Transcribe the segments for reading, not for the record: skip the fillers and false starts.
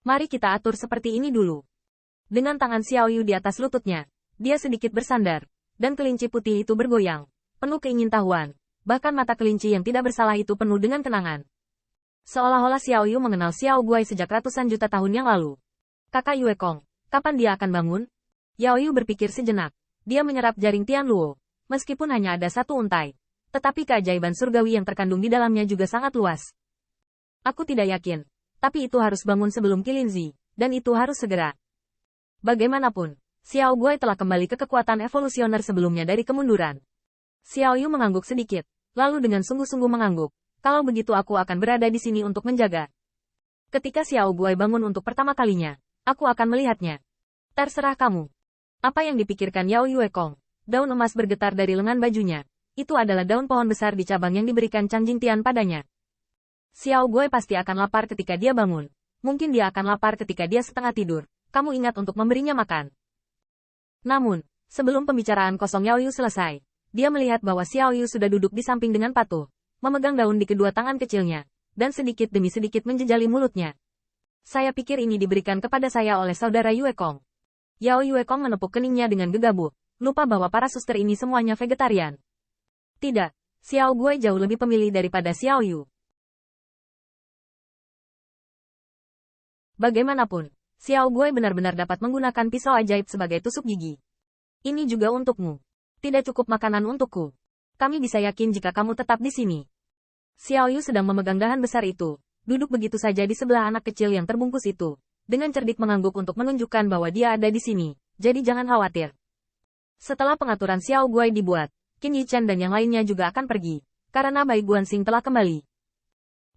Mari kita atur seperti ini dulu. Dengan tangan Xiao Yu di atas lututnya, dia sedikit bersandar, dan kelinci putih itu bergoyang, penuh keingintahuan. Bahkan mata kelinci yang tidak bersalah itu penuh dengan kenangan. Seolah-olah Xiao Yu mengenal Xiao Guai sejak ratusan juta tahun yang lalu. Kakak Yue Kong, kapan dia akan bangun? Yao Yu berpikir sejenak. Dia menyerap jaring Tian Luo. Meskipun hanya ada satu untai, tetapi keajaiban surgawi yang terkandung di dalamnya juga sangat luas. Aku tidak yakin, tapi itu harus bangun sebelum Qilinzi, dan itu harus segera. Bagaimanapun, Xiao Guai telah kembali ke kekuatan evolusioner sebelumnya dari kemunduran. Xiao Yu mengangguk sedikit, lalu dengan sungguh-sungguh mengangguk. Kalau begitu aku akan berada di sini untuk menjaga. Ketika Xiao Guai bangun untuk pertama kalinya, aku akan melihatnya. Terserah kamu. Apa yang dipikirkan Yao Yue Kong? Daun emas bergetar dari lengan bajunya. Itu adalah daun pohon besar di cabang yang diberikan Chang Jingtian padanya. Xiao Guai pasti akan lapar ketika dia bangun. Mungkin dia akan lapar ketika dia setengah tidur. Kamu ingat untuk memberinya makan. Namun, sebelum pembicaraan kosong Yao Yu selesai, dia melihat bahwa Xiao Yu sudah duduk di samping dengan patuh, memegang daun di kedua tangan kecilnya, dan sedikit demi sedikit menjejali mulutnya. Saya pikir ini diberikan kepada saya oleh saudara Yue Kong. Yao Yue Kong menepuk keningnya dengan gegabah, lupa bahwa para suster ini semuanya vegetarian. Tidak, Xiao Guai jauh lebih pemilih daripada Xiao Yu. Bagaimanapun, Xiao Guai benar-benar dapat menggunakan pisau ajaib sebagai tusuk gigi. Ini juga untukmu. Tidak cukup makanan untukku. Kami bisa yakin jika kamu tetap di sini. Xiao Yu sedang memegang dahan besar itu, duduk begitu saja di sebelah anak kecil yang terbungkus itu, dengan cerdik mengangguk untuk menunjukkan bahwa dia ada di sini, jadi jangan khawatir. Setelah pengaturan Xiao Guai dibuat, Qin Yichen dan yang lainnya juga akan pergi, karena Bai Guanxing telah kembali.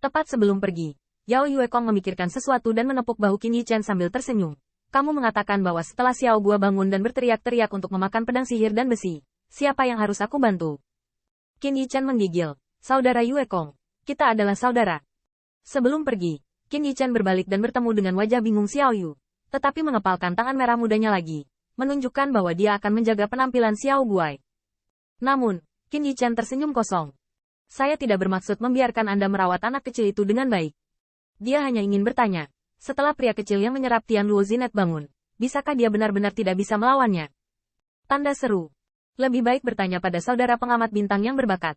Tepat sebelum pergi, Yao Yue Kong memikirkan sesuatu dan menepuk bahu Qin Yichen sambil tersenyum. Kamu mengatakan bahwa setelah Xiao Guai bangun dan berteriak-teriak untuk memakan pedang sihir dan besi, siapa yang harus aku bantu? Qin Yichen menggigil. Saudara Yue Kong, kita adalah saudara. Sebelum pergi, Qin Yichen berbalik dan bertemu dengan wajah bingung Xiao Yu, tetapi mengepalkan tangan merah mudanya lagi, menunjukkan bahwa dia akan menjaga penampilan Xiao Guai. Namun, Qin Yichen tersenyum kosong. Saya tidak bermaksud membiarkan Anda merawat anak kecil itu dengan baik. Dia hanya ingin bertanya, setelah pria kecil yang menyerap Tian Luo Zinet bangun, bisakah dia benar-benar tidak bisa melawannya? Tanda seru. Lebih baik bertanya pada saudara pengamat bintang yang berbakat.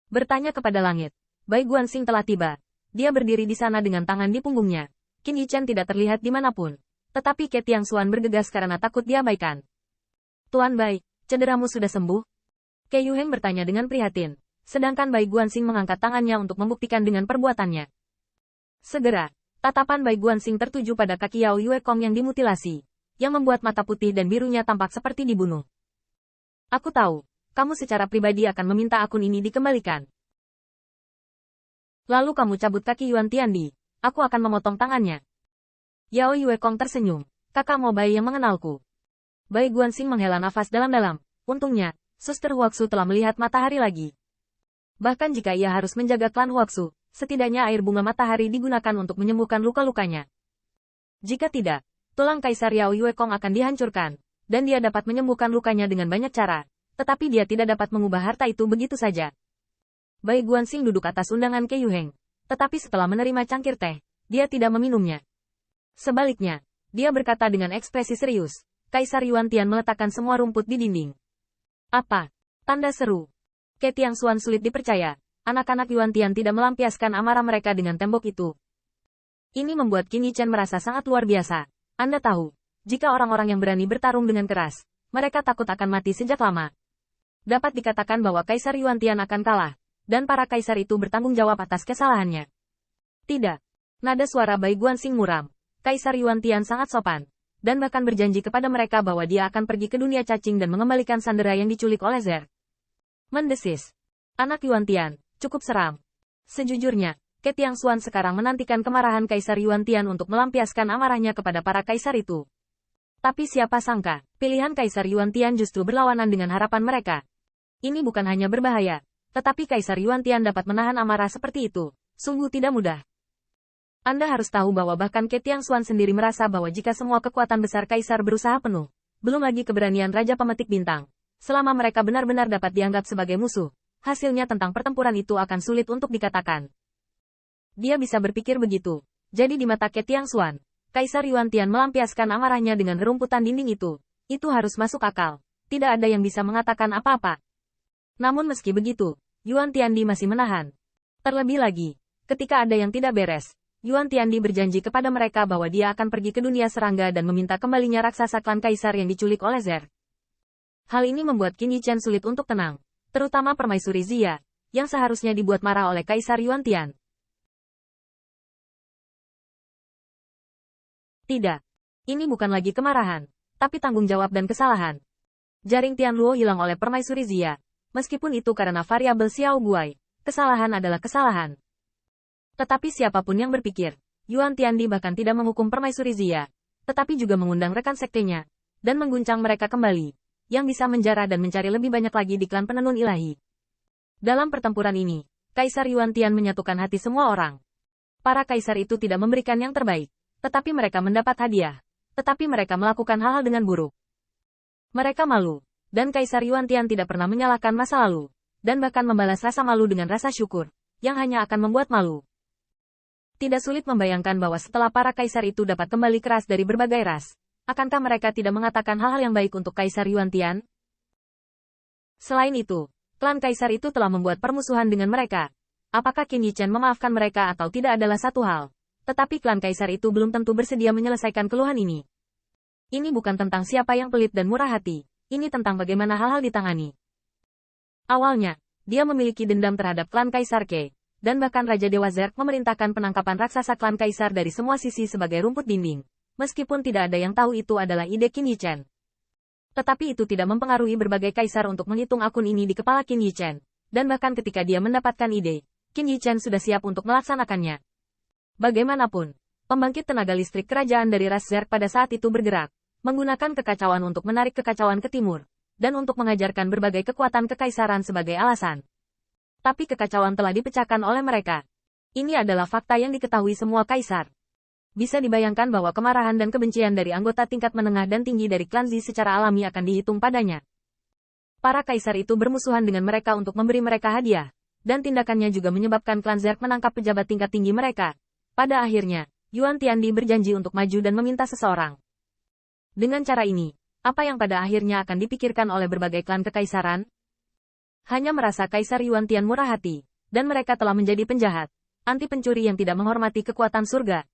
Bertanya kepada langit. Bai Guanxing telah tiba. Dia berdiri di sana dengan tangan di punggungnya. Qin Yichen tidak terlihat dimanapun. Tetapi Ke Tiangxuan bergegas karena takut diabaikan. Tuan Bai, cederamu sudah sembuh? Ke Yuheng bertanya dengan prihatin. Sedangkan Bai Guanxing mengangkat tangannya untuk membuktikan dengan perbuatannya. Segera, tatapan Bai Guanxing tertuju pada kaki Yao Yue Kong yang dimutilasi, yang membuat mata putih dan birunya tampak seperti dibunuh. Aku tahu, kamu secara pribadi akan meminta akun ini dikembalikan. Lalu kamu cabut kaki Yuan Tiandi, aku akan memotong tangannya. Yao Yue Kong tersenyum, kakak Mo Bai yang mengenalku. Bai Guanxing menghela nafas dalam-dalam, untungnya, Suster Huaxu telah melihat matahari lagi. Bahkan jika ia harus menjaga klan Huaxu, setidaknya air bunga matahari digunakan untuk menyembuhkan luka-lukanya. Jika tidak, tulang Kaisar Yao Yue Kong akan dihancurkan, dan dia dapat menyembuhkan lukanya dengan banyak cara, tetapi dia tidak dapat mengubah harta itu begitu saja. Bai Guanxing duduk atas undangan Ke Yuheng, tetapi setelah menerima cangkir teh, dia tidak meminumnya. Sebaliknya, dia berkata dengan ekspresi serius, Kaisar Yuan Tian meletakkan semua rumput di dinding. Apa? Tanda seru. Ke Tiangxuan sulit dipercaya. Anak-anak Yuan Tian tidak melampiaskan amarah mereka dengan tembok itu. Ini membuat Qin Yichen merasa sangat luar biasa. Anda tahu, jika orang-orang yang berani bertarung dengan keras, mereka takut akan mati sejak lama. Dapat dikatakan bahwa Kaisar Yuan Tian akan kalah, dan para kaisar itu bertanggung jawab atas kesalahannya. Tidak. Nada suara Bai Guanxing muram. Kaisar Yuan Tian sangat sopan, dan bahkan berjanji kepada mereka bahwa dia akan pergi ke dunia cacing dan mengembalikan Sandera yang diculik oleh Zer. Mendesis. Anak Yuan Tian, cukup seram. Sejujurnya, Ke Tiangxuan sekarang menantikan kemarahan Kaisar Yuan Tian untuk melampiaskan amarahnya kepada para kaisar itu. Tapi siapa sangka, pilihan Kaisar Yuan Tian justru berlawanan dengan harapan mereka. Ini bukan hanya berbahaya, tetapi Kaisar Yuan Tian dapat menahan amarah seperti itu. Sungguh tidak mudah. Anda harus tahu bahwa bahkan Ke Tiangxuan sendiri merasa bahwa jika semua kekuatan besar kaisar berusaha penuh, belum lagi keberanian Raja Pemetik Bintang, selama mereka benar-benar dapat dianggap sebagai musuh, hasilnya tentang pertempuran itu akan sulit untuk dikatakan. Dia bisa berpikir begitu. Jadi di mata Ke Tiangxuan, Kaisar Yuan Tian melampiaskan amarahnya dengan rerumputan dinding itu. Itu harus masuk akal. Tidak ada yang bisa mengatakan apa-apa. Namun meski begitu, Yuan Tiandi masih menahan. Terlebih lagi, ketika ada yang tidak beres, Yuan Tiandi berjanji kepada mereka bahwa dia akan pergi ke dunia serangga dan meminta kembalinya raksasa klan kaisar yang diculik oleh Zer. Hal ini membuat Qin Yichen sulit untuk tenang, terutama permaisuri Zia, yang seharusnya dibuat marah oleh Kaisar Yuan Tian. Tidak. Ini bukan lagi kemarahan, tapi tanggung jawab dan kesalahan. Jaring Tianluo hilang oleh permaisuri Zia. Meskipun itu karena variabel Xiao Guai, kesalahan adalah kesalahan. Tetapi siapapun yang berpikir, Yuan Tiandi bahkan tidak menghukum permaisuri Zia, tetapi juga mengundang rekan sektenya, dan mengguncang mereka kembali, yang bisa menjara dan mencari lebih banyak lagi di klan penenun ilahi. Dalam pertempuran ini, Kaisar Yuan Tian menyatukan hati semua orang. Para kaisar itu tidak memberikan yang terbaik, tetapi mereka mendapat hadiah. Tetapi mereka melakukan hal-hal dengan buruk. Mereka malu, dan Kaisar Yuan Tian tidak pernah menyalahkan masa lalu, dan bahkan membalas rasa malu dengan rasa syukur, yang hanya akan membuat malu. Tidak sulit membayangkan bahwa setelah para kaisar itu dapat kembali keras dari berbagai ras, akankah mereka tidak mengatakan hal-hal yang baik untuk Kaisar Yuan Tian? Selain itu, klan kaisar itu telah membuat permusuhan dengan mereka. Apakah Qin Yichen memaafkan mereka atau tidak adalah satu hal. Tetapi klan kaisar itu belum tentu bersedia menyelesaikan keluhan ini. Ini bukan tentang siapa yang pelit dan murah hati. Ini tentang bagaimana hal-hal ditangani. Awalnya, dia memiliki dendam terhadap klan Kaisar Ke, dan bahkan Raja Dewa Zerg memerintahkan penangkapan raksasa klan Kaisar dari semua sisi sebagai rumput dinding. Meskipun tidak ada yang tahu itu adalah ide Qin Yichen. Tetapi itu tidak mempengaruhi berbagai kaisar untuk menghitung akun ini di kepala Qin Yichen. Dan bahkan ketika dia mendapatkan ide, Qin Yichen sudah siap untuk melaksanakannya. Bagaimanapun, pembangkit tenaga listrik kerajaan dari ras Zerg pada saat itu bergerak, menggunakan kekacauan untuk menarik kekacauan ke timur, dan untuk mengajarkan berbagai kekuatan kekaisaran sebagai alasan. Tapi kekacauan telah dipecahkan oleh mereka. Ini adalah fakta yang diketahui semua kaisar. Bisa dibayangkan bahwa kemarahan dan kebencian dari anggota tingkat menengah dan tinggi dari klan Zi secara alami akan dihitung padanya. Para kaisar itu bermusuhan dengan mereka untuk memberi mereka hadiah, dan tindakannya juga menyebabkan klan Zerg menangkap pejabat tingkat tinggi mereka. Pada akhirnya, Yuan Tiandi berjanji untuk maju dan meminta seseorang. Dengan cara ini, apa yang pada akhirnya akan dipikirkan oleh berbagai klan kekaisaran? Hanya merasa Kaisar Yuan Tian murah hati, dan mereka telah menjadi penjahat, anti pencuri yang tidak menghormati kekuatan surga,